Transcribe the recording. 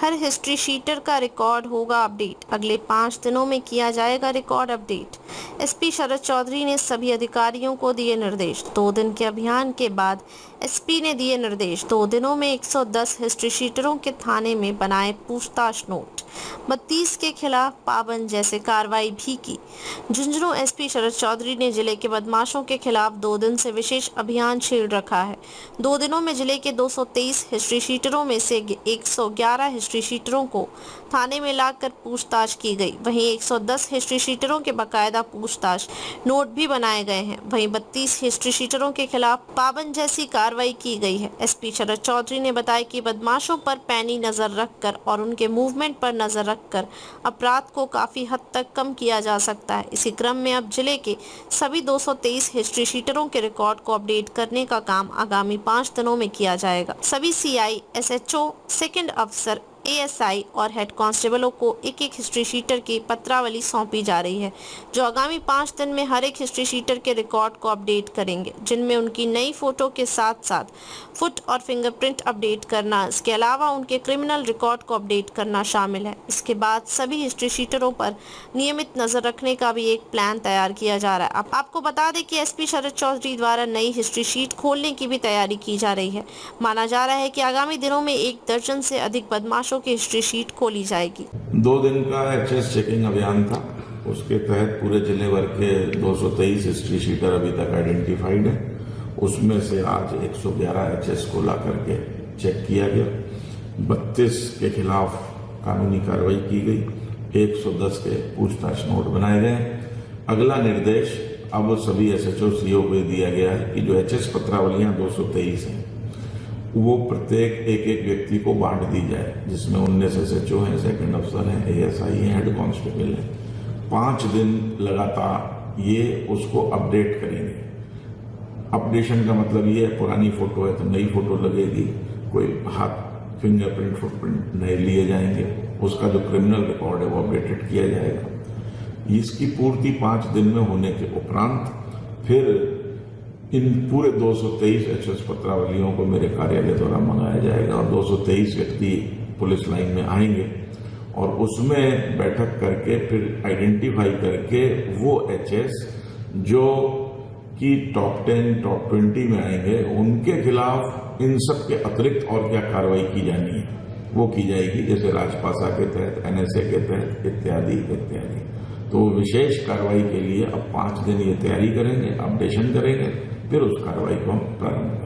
हर history sheeter का record होगा update. अगले 5 दिनों में किया जाएगा रिकॉर्ड अपडेट। एसपी शरद चौधरी ने सभी अधिकारियों को दिए निर्देश। 2 दिन के अभियान के बाद एसपी ने दिए निर्देश। 2 दिनों में 110 हिस्ट्री शीटरों के थाने में बनाए पूछताछ नोट। 32 के खिलाफ पाबंद जैसे कार्रवाई भी की। झुंझुनू एसपी शरद चौधरी ने जिले के बदमाशों के खिलाफ 2 दिन से विशेष अभियान छेड़ रखा है। 2 दिनों में जिले के 223 हिस्ट्री शीटरों में से 111 हिस्ट्री शीटरों को थाने में लाकर पूछताछ की गई। वहीं 110 हिस्ट्री शीटरों के बकायदा पूछताछ नोट भी बनाए गए हैं। वहीं 32 हिस्ट्री शीटरों के खिलाफ पाबंद जैसी कार्रवाई की गई है। एसपी शरद चौधरी ने बताया कि बदमाशों पर पैनी नजर रखकर और उनके मूवमेंट पर नजर रखकर अपराध को काफी हद तक कम किया जा सकता है। इसी क्रम में अब जिले के सभी 223 हिस्ट्री शीटरों के रिकॉर्ड को अपडेट करने का काम आगामी 5 दिनों में किया जाएगा। सभी सीआई, एसएचओ, सेकंड अफसर, एएसआई और हेड कांस्टेबलों को एक हिस्ट्री शीटर की पत्रावली सौंपी जा रही है, जो आगामी 5 दिन में हर एक हिस्ट्री शीटर के रिकॉर्ड को अपडेट करेंगे, जिनमें उनकी नई फोटो के साथ साथ फुट और फिंगरप्रिंट अपडेट करना, इसके अलावा उनके क्रिमिनल रिकॉर्ड को अपडेट करना शामिल है। इसके बाद सभी हिस्ट्री शीटरों पर नियमित नजर रखने का भी एक प्लान तैयार किया जा रहा है। आपको बता दें कि एसपी शरद चौधरी द्वारा नई हिस्ट्री शीट खोलने की भी तैयारी की जा रही है। माना जा रहा है कि आगामी दिनों में 1 दर्जन से अधिक बदमाशों की हिस्ट्री शीट खोली जाएगी। 2 दिन का एचएस चेकिंग अभियान था। उसके तहत पूरे जिले भर के 223 हिस्ट्री शीटर अभी तक आइडेंटिफाइड है। उसमें से आज 111 एचएस को ला करके चेक किया गया। 32 के खिलाफ कानूनी कार्रवाई की गई। 110 के पूछताछ नोट बनाए गए। अगला निर्देश अब सभी एसएचओ सीओ को दिया गया है कि जो एचएस पत्रावलियां 223 हैं वो प्रत्येक एक व्यक्ति को बांट दी जाए, जिसमें 19 एसएचओ हैं, सेकंड अफसर हैं, एएसआई हैं, हेड कांस्टेबल हैं। 5 दिन लगातार ये उसको अपडेट करेंगे। अपडेशन का मतलब ये है, पुरानी फोटो है तो नई फोटो लगेगी, कोई हाथ फिंगरप्रिंट, फुटप्रिंट नए लिए जाएंगे, उसका जो क्रिमिनल रिकॉर्ड है वो अपडेटेड किया जाएगा। इसकी पूर्ति 5 दिन में होने के उपरांत फिर इन पूरे 223 एचएस पत्रावलियों को मेरे कार्यालय द्वारा मंगाया जाएगा और 223 व्यक्ति पुलिस लाइन में आएंगे और उसमें बैठक करके फिर आइडेंटिफाई करके वो एचएस जो कि टॉप 10, टॉप 20 में आएंगे, उनके खिलाफ इन सब के अतिरिक्त और क्या कार्रवाई की जानी है वो की जाएगी, जैसे राजपासा के तहत, एनएसए के तहत इत्यादि इत्यादि। तो विशेष कार्रवाई के लिए अब 5 दिन ये तैयारी करेंगे, अपडेशन करेंगे, फिर उस कार्रवाई को हम प्रारंभ करेंगे।